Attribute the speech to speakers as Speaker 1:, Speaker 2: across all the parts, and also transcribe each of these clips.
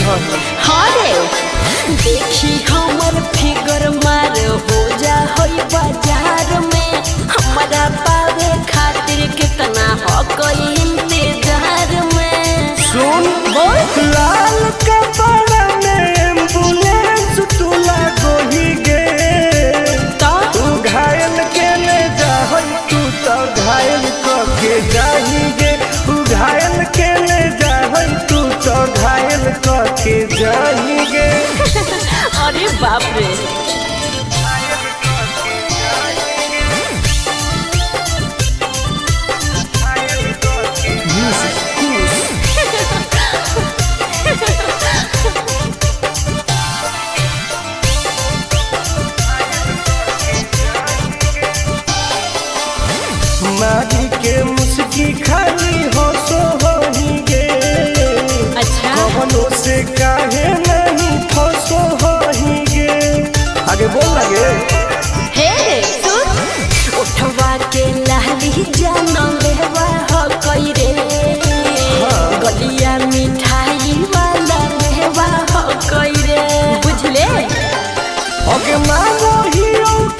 Speaker 1: हाँ रे देखी हमर फिगर मार हो जा होई बाजार में हमारा पावे खातिर कितना हो कोई इंतजार में।
Speaker 2: सुन बोल लाल कपड़ा में एम्बुलेंस तुला गोही गे तू घायल के ले जा तू तो घायल के जाही गे तू घायल के ले जा तू तो घायल के जाही गे।
Speaker 1: अरे बाप रे
Speaker 2: मारी के मुस्की खाली हो सो होही गे।
Speaker 1: अच्छा
Speaker 2: कवनो से काहे नहीं फसो होही गे। आगे बोल लगे
Speaker 1: हे सुन उठवा के लाली जानो लेवा हो कोई रे गलिया मिठाई वाला लेवा हो कोई रे बुझले।
Speaker 2: ओके मांगो ही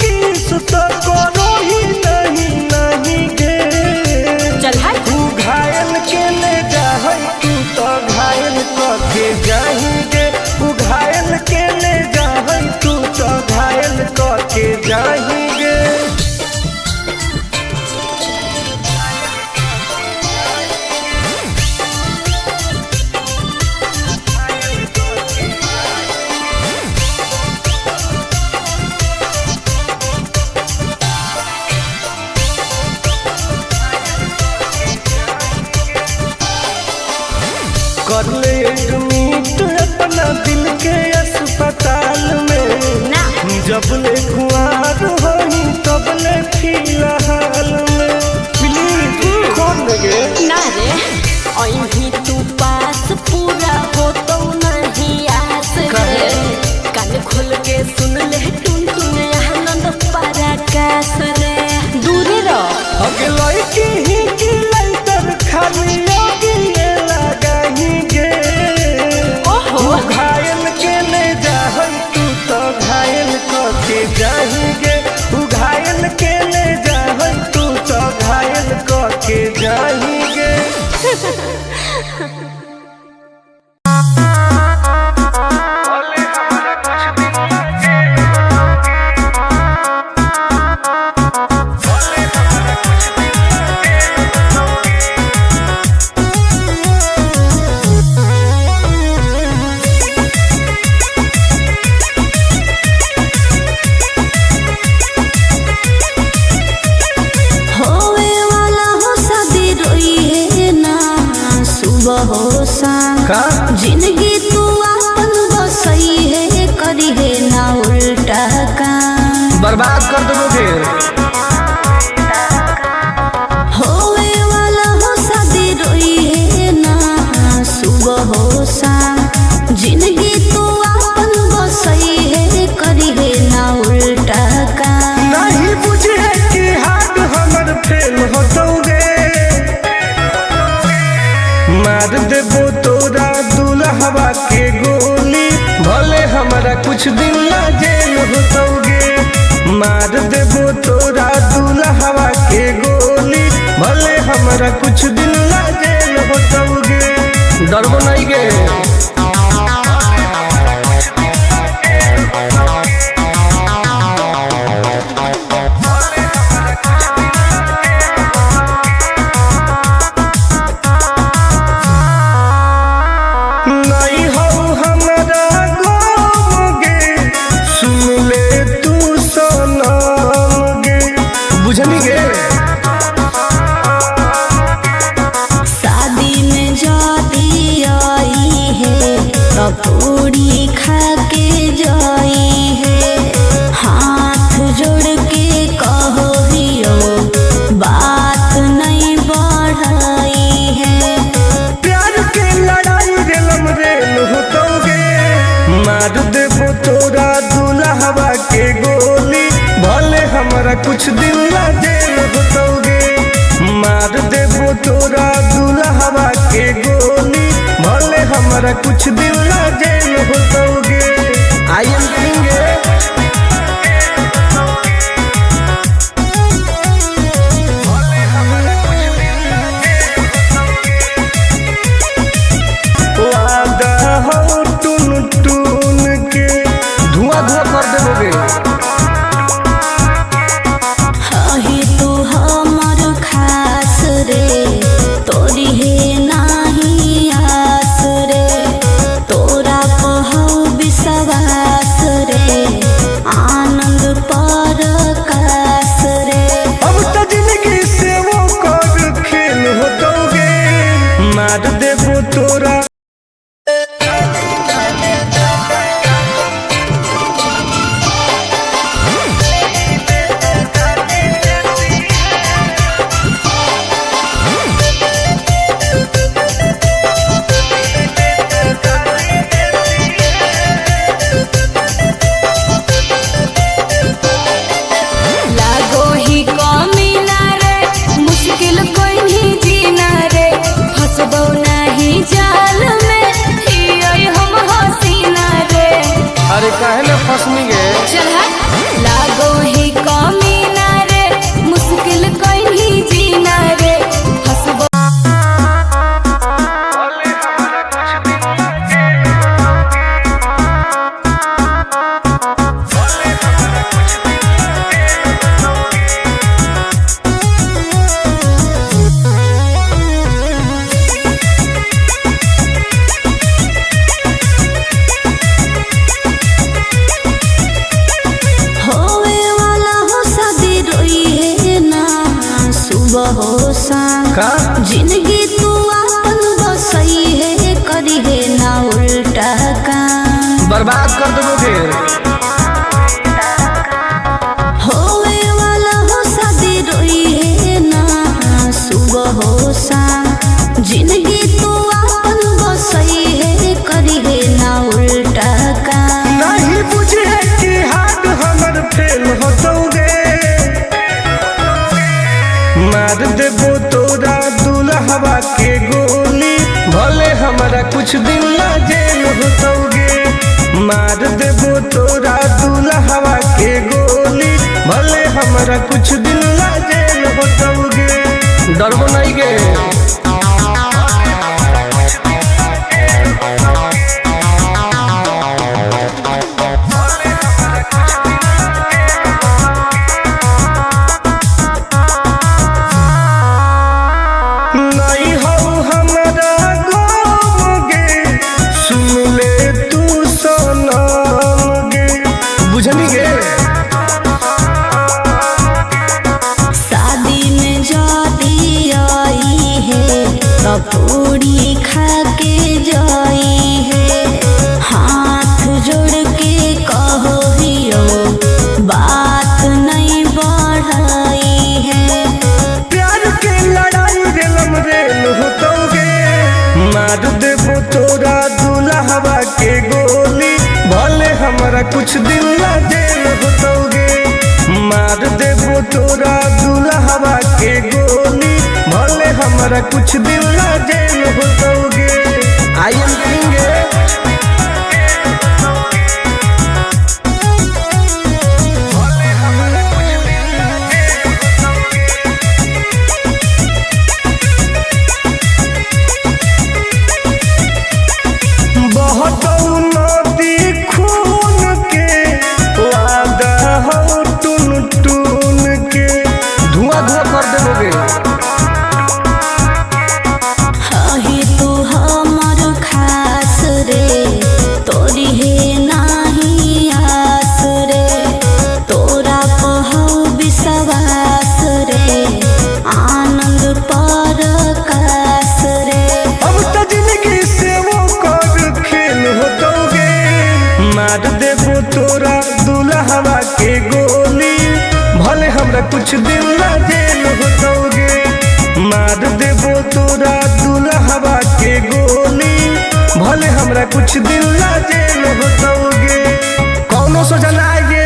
Speaker 2: किस तो करो ही नहीं गे।
Speaker 1: चल हाय
Speaker 2: तू घायल के ले जा तू तो घायल के जाही गे तू घायल के ले जा तू तो घायल के जाही गे। कर ले एडमिट अपना दिल के अस्पताल में
Speaker 1: ना
Speaker 2: जब ले खुआर होही तब ले फिलहाल में प्लीज कौन लगे
Speaker 1: ना रे अभी तू पास पूरा हो तो नहीं आस रे कान खोल के सुन ले टुन टुन आनंद पराकाश रे दूरी रह
Speaker 2: अगे लड़की ही की लाइटर खाली योगी लगाही गे।
Speaker 1: ओहो
Speaker 2: तू घायल के ले जा तू तो घायल के जाही गे तू घायल के ले जा तू तो घायल के जाही गे।
Speaker 1: जिंदगी तू अपन बसई है करी है ना उल्टा काम
Speaker 2: बर्बाद कर दोगे
Speaker 1: होवे वाला हो शादी रोई है ना सुबह हो शाम जिंदगी तू अपन बसई है करी है ना उल्टा काम
Speaker 2: नहीं बुझे कि हाथ हमर फेल होतोगे मार देबो तोरा दुल्हवा के गोली भले हमारा कुछ दिन ना जेल होतोगे मार देबो तोरा दुल्हवा के गोली भले हमारा कुछ दिन ना जेल होतोगे डरबो नहीं गे।
Speaker 1: शादी में जाती आई है तो पूरी खा के जाई है हाथ जोड़ के कहो हियो बात नहीं बढ़ाई है
Speaker 2: प्यार के लड़ाई रेलम रेल होतोगे मार देबो तोरा दुल्हवा के गोली भले हमारा कुछ दिन ना जेल होतोगे मार देबो तोरा दुल्हवा के गोली भले हमारा हमारा कुछ दिन ना जेल होतोगे। आई एम करेंगे वादा हो टून टून के धुआं धुआं कर देबोगे।
Speaker 1: आहे तू हमर खास रे तोरी है नाही आस रे तोरा पहौ विश्वास रे आनंद परकाश रे।
Speaker 2: अब तो जिंदगी से वो कर खेल होतोगे मार देबो तोरा।
Speaker 1: लागो ही कमीना रे मुश्किल कोई नहीं जीना रे फसबो नहीं जाल में हियै हम हसीना रे।
Speaker 2: अरे काहे ना फसनी गे
Speaker 1: चल लागो ही कमीना रे मुश्किल कोई नहीं जीना रे फसबो। होवे वाला हो शादी रोई है ना सुबह हो शाम
Speaker 2: का
Speaker 1: जिंदगी तू अपन बसई है करी है ना उल्टा काम
Speaker 2: बर्बाद कर देबोगे।
Speaker 1: होवे वाला हो शादी रोई है ना सुबह हो शाम जिंदगी तू अपन बसई है करी है ना उल्टा काम।
Speaker 2: नहीं बुझे कि हाथ हमर फेल होतोगे मार देबो तोरा दुल्हवा के गोली भले हमारा कुछ दिन ना जेल होतोगे। मार देबो तोरा दुल्हवा के गोली भले हमारा कुछ दिन ना जेल होतोगे। डरबो नहीं गे नहीं हो हमारा गाँव गे सुन ले तू सनम गे बुझनी गे।
Speaker 1: शादी में जाती आई है तो पूरी खा के जाई है हाथ जोड़ के कहो हियो बात नहीं बढ़ाई है।
Speaker 2: प्यार के लड़ाई रेलम रेल होतोगे मार देबो तोरा दुल्हवा के गोली भले हमारा कुछ दिन ना जेल होतोगे। मार देबो तोरा दुल्हवा के गोली भले हमारा कुछ दिन ना जेल होतोगे। आई एम करेंगे बहुत नदी खून के वादा हो टून टून के धुआं धुआं कर देबोगे।
Speaker 1: आहे तू हमर खास रे तोरी है नाही आस रे तोरा पहौ विश्वास रे आनंद परकाश रे।
Speaker 2: अब तो जिंदगी से वो कर खेल होतोगे मार देबो तोरा दुल्हवा के गोली भले हमरा कुछ दिन ना जेल होतोगे। मार देबो तोरा दुल्हवा के गोली भले हमरा कुछ दिन ना जेल होतोगे। कौनो सजा ना आएगे।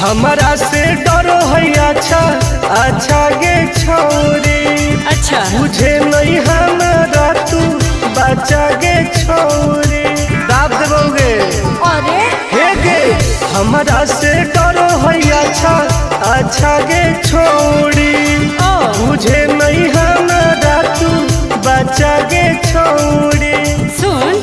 Speaker 2: हमारा से डरो है अच्छा अच्छा गे छोरी।
Speaker 1: अच्छा
Speaker 2: मुझे नहीं हमारा तू बचा गे छोरी। दाब देबोगे
Speaker 1: अरे
Speaker 2: हे गे हमारा से डरो है अच्छा अच्छा गे छोरी। मुझे नहीं हमारा तू बचा गे छोरी।
Speaker 1: सुन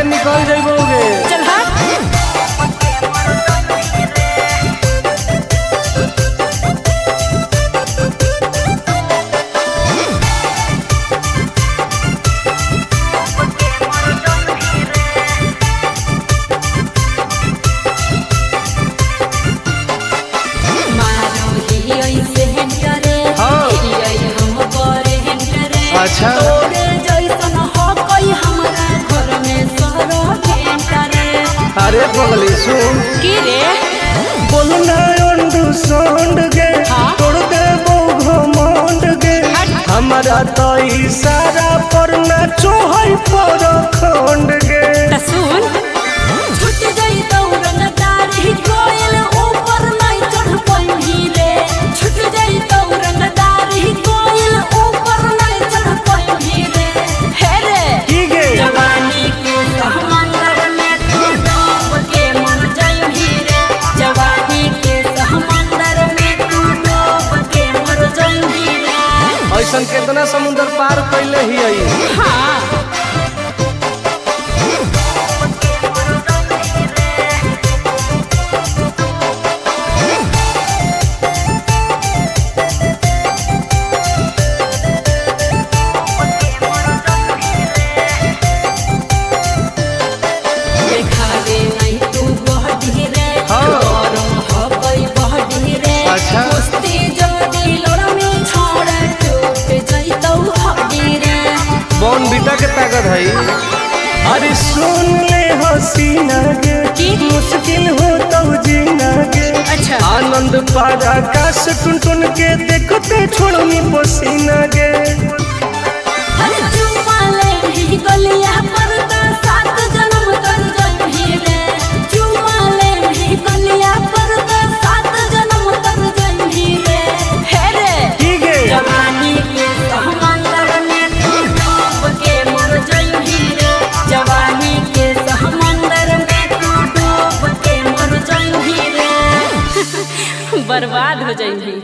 Speaker 2: निकल जाइबोगे।
Speaker 1: चल
Speaker 2: अच्छा अरे पगली सुन
Speaker 1: की रे
Speaker 2: बोलना अंडू सोंड गे तोड़ दे वो घमंड गे। हमारा तो इशारा पर ना चोहई पर खंड गे।
Speaker 1: सुन छूट गई दौरन दारी कोयल ऊपर नहीं चढ़ पाई रे। छूट गई दौरन दारी कोयल ऊपर नहीं चढ़ पाई रे। हे रे
Speaker 2: की गे
Speaker 1: जवानी के समंदर में तू डूब के मर जाई रे। जवानी के समंदर में तू डूब के मर जाई रे।
Speaker 2: ऐसन कितना समुंदर पार कैले ही आई।
Speaker 1: हाँ
Speaker 2: बीटा के ताकत है। अरे सुन ले हसीना गे मुश्किल हो तो जीना गे।
Speaker 1: अच्छा
Speaker 2: आनंद पारा आकाश टुन टुन के देखते छोड़नी पसीना गे।
Speaker 1: गलिया पर सात जन्म कर जाई रे। चुमाले भी गलिया पर सात जन्म कर जाई रे। हे रे
Speaker 2: की गे
Speaker 1: जवानी के समंदर में तू डूब के मर जाई रे। जवानी के समंदर में तू डूब के मर जाई रे। बर्बाद हो जाई।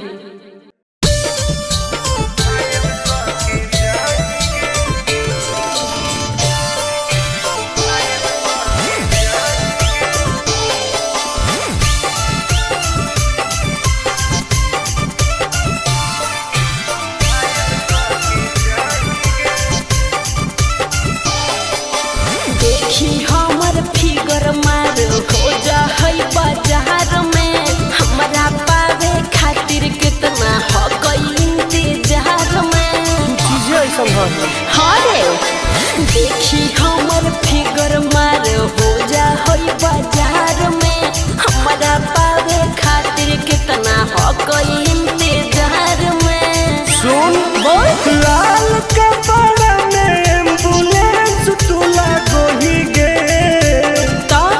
Speaker 1: देखी हमर फिगर मार हो जा है बाजार में। हमरा पावे खातिर कितना हो गई इंतजार में।
Speaker 2: चीजें ऐसा
Speaker 1: हाँ रे देखी हमर फिगर मार हो जा है बाजार में। हमरा पावे खातिर कितना हो गई इंतजार में।
Speaker 2: सुन
Speaker 1: बोल
Speaker 2: लाल कपड़ा में एम्बुलेंस तू लागो ही गे।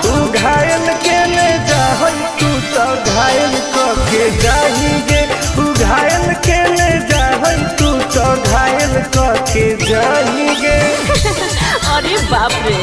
Speaker 2: तू घायल के ले जा तू तो घायल के जाही गे। तू घायल के ले जा तू तो घायल के जाही गे।
Speaker 1: अरे बाप रे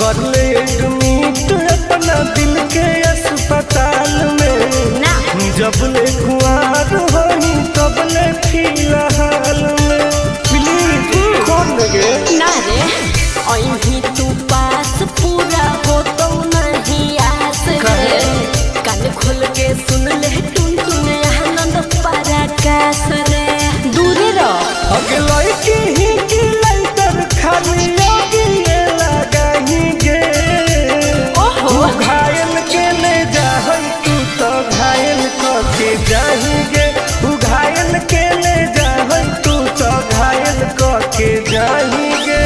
Speaker 2: कर ले एडमिट अपना दिल के अस्पताल में
Speaker 1: ना
Speaker 2: जब ले कुआर होई तब ले फिलहाल में प्लीज खोल गे
Speaker 1: ना रे अहीं तू पास पूरा हो तो नहीं आस रे कान खोल के सुन ले टुन टुन आनंद पराकाश रे दूरे रह
Speaker 2: अगला की ही की लंतर खाली योगी लगाही गे
Speaker 1: ओहो
Speaker 2: घायल के ले जाहई तू तो घायल के जाही गे घायल के ले जाहई तू तो घायल के जाही गे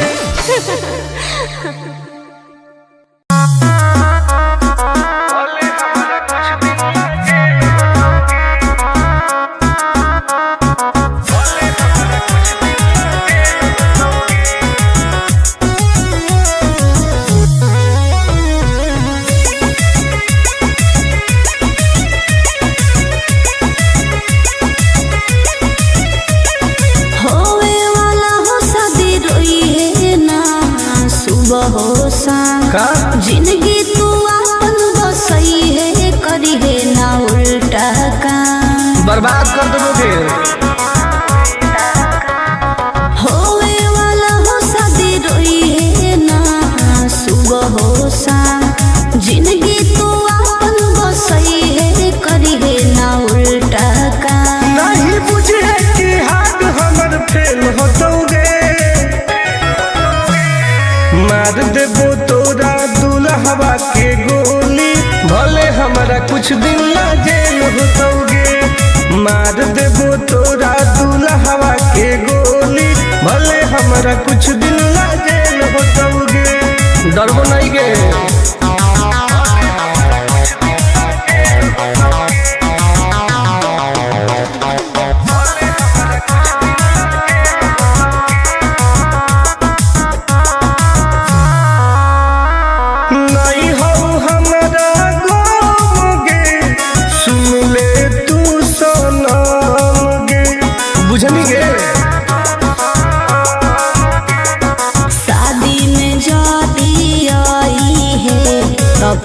Speaker 1: का जिंदगी तू अपन बसई है करी है ना उल्टा काम
Speaker 2: बर्बाद कर दोगे
Speaker 1: होवे वाला हो शादी रोई है ना सुबह हो शाम जिंदगी तू अपन बसई है करी है ना उल्टा काम
Speaker 2: नहीं बुझे कि हाथ हमर फेल होतोगे मार देबो तोरा दुल्हवा के गोली भले हमारा कुछ दिन ना जेल होतोगे मार देबो तोरा दुल्हवा के गोली भले हमारा कुछ दिन ना जेल होतोगे डरबो नहीं गे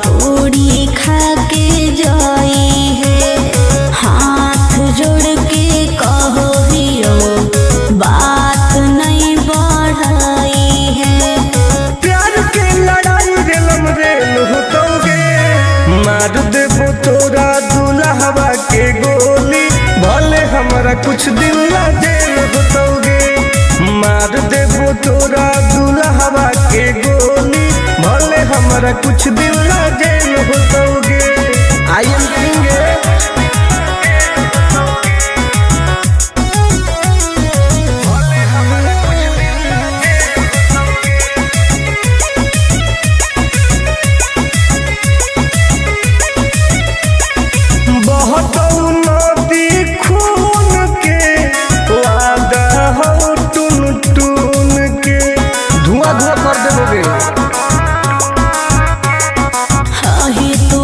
Speaker 1: पूरी खा के जाई है हाथ जोड़ के कहो हियो बात नहीं बढ़ाई है
Speaker 2: प्यार के लड़ाई रेलम रेल होतोगे मार देबो तोरा दुल्हवा के गोली भले हमारा कुछ दिन ना जेल होतोगे मार देबो तोरा दुल्हवा के गोली भले हमारा कुछ दिन ना जेल होतोगे आई एम किंग
Speaker 1: धुआं कर देबोगे
Speaker 2: ही तू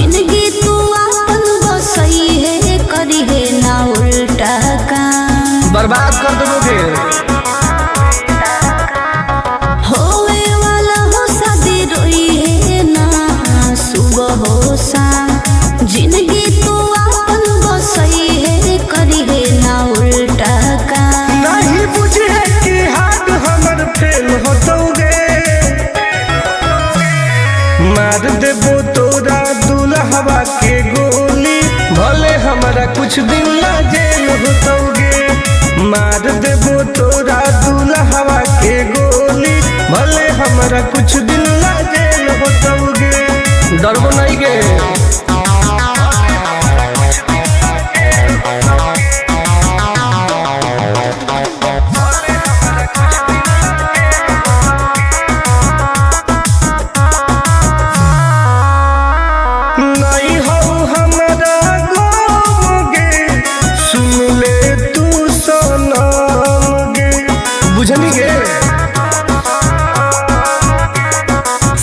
Speaker 3: जिंदगी तू अपन बसई है करी है ना उल्टा काम
Speaker 2: बर्बाद कर दोगे।
Speaker 3: होवे वाला हो शादी रोई है ना सुबह हो शाम जिंदगी तू अपन बसई है करी है ना उल्टा काम
Speaker 2: नहीं बुझे कि हाथ हमर फेल होतोगे। मार देबो तोरा दुल्हवा के गोली भले हमारा कुछ दिन ला जेल होतोगे। मार देबो तोरा दुल्हवा के गोली भले हमारा कुछ दिन ला जेल होतोगे। डरबो नहीं के नहीं हो हमारा गोगे सुन ले तू सनम गे बुझनी गे।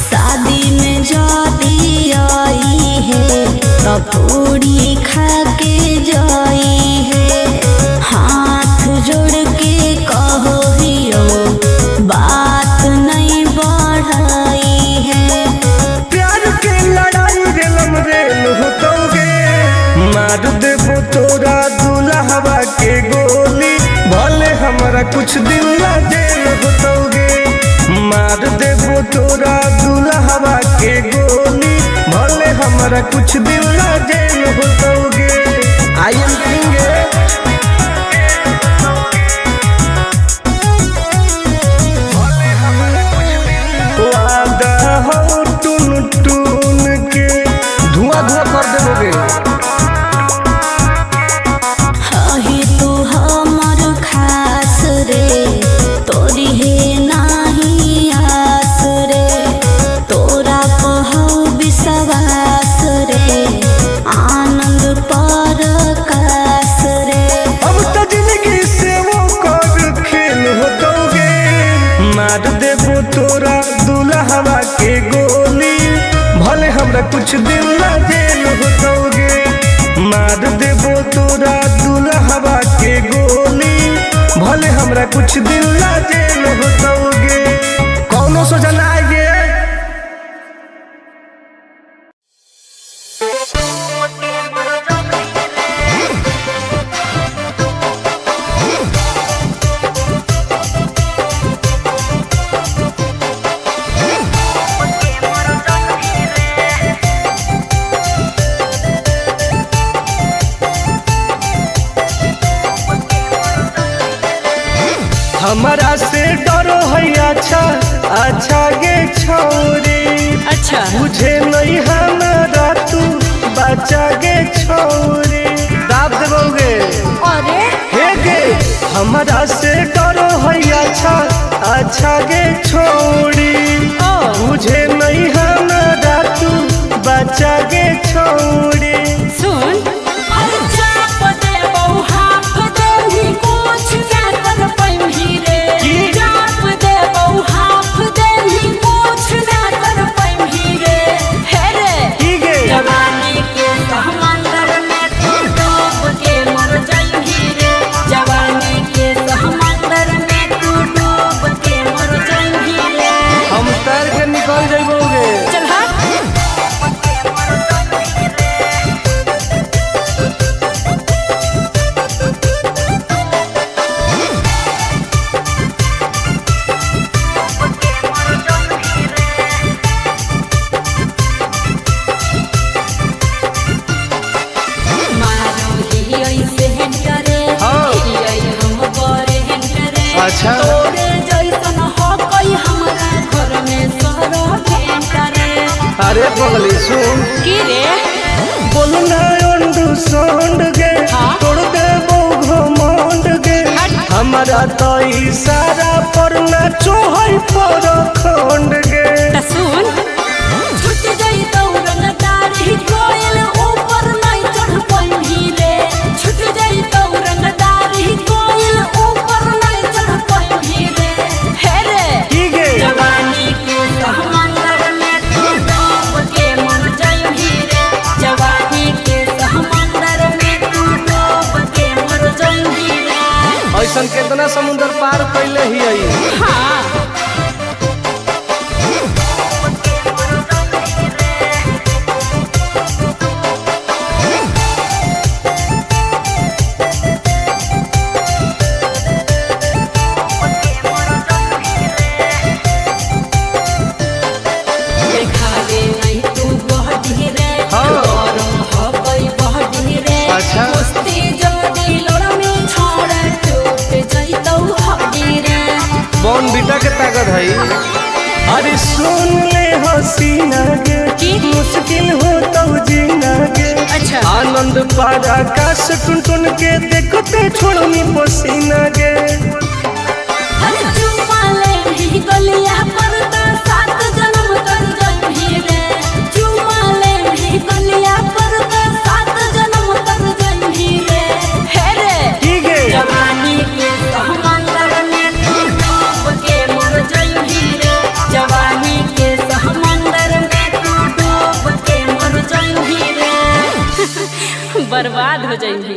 Speaker 3: शादी में जाती आई है तो पूरी खा के जाई है हाथ जोड़ के कहो हियो बात नहीं बढ़ाई है
Speaker 2: प्यार के लड़ाई रेलम रेल होतोगे। मार देबो तोरा दुल्हवा के गोली भले हमारा कुछ दिन ला जेल होतोगे। मार देबो तोरा दुल्हवा के गोली भले हमारा कुछ दिन ला जेल होतोगे। आई एम किंग वादा हो टून टून के धुआं धुआं कर देबोगे।
Speaker 3: हही तू हमर खास रे तोरी है नाही आस रे तोरा कहौ विश्वास रे आनंद पर कास रे
Speaker 2: अब तो जिंदगी से वो कर खेल होतोगे। मार देबो तोरा दुल्हवा के गोली भले हमरा कुछ दिन ला जेल होतोगे। मार देबो तोरा दुल्हवा के गोली भले हमरा कुछ दिन ला जेल होतोगे। कौनो सोचा ना आइए हमारा से डरो है अच्छा अच्छा गे छोरी
Speaker 1: अच्छा
Speaker 2: बुझे नहीं हमारा तू बचा गे छोरी दाब देबोगे।
Speaker 1: अरे
Speaker 2: हे गे हमारा से डरो है अच्छा अच्छा गे छोरी बुझे नहीं हमारा तू बचा गे छोरी।
Speaker 1: सुन
Speaker 2: हम तैर के निकल जाइबोगे।
Speaker 1: चल
Speaker 2: अच्छा
Speaker 1: तोरे जैसन हो कोई हमारा घर में सरो भेंटरे।
Speaker 2: अरे पगली सुन
Speaker 1: की रे
Speaker 2: बोलना अंडरस्टैंड गे
Speaker 1: हाँ?
Speaker 2: तोड़ दे वो घमंड गे हमारा तो इशारा पर नाचो है पर खंड गे।
Speaker 1: त सुन छुट गई दौड़न दाढ़ी कोयल ऊपर नहीं चढ़ पाई रे। छुट गई दौड़न दाढ़ी कोयल ऊपर नहीं चढ़ पाई रे। हे रे
Speaker 2: की गे
Speaker 1: जवानी के समंदर में तू डूब के मर जाई रे।
Speaker 2: ताकत है। अरे सुन ले हसीना के मुश्किल हो तो जीना के।
Speaker 1: अच्छा
Speaker 2: आनंद पार आकाश टुन टुन के देखते छोड़नी पसीना के।
Speaker 1: अरे चुम्मा ले ही गलिया पर तो 7 जन्म कर जही रे। चुम्मा ले ही गलिया पर तो 7 जन्म कर जही रे। हे रे
Speaker 2: ठीक है
Speaker 1: जवानी के समंदर में तू डूब के मर जही रे। जवानी के समंदर में तू डूब के मर जही रे। बर्बाद हो जही।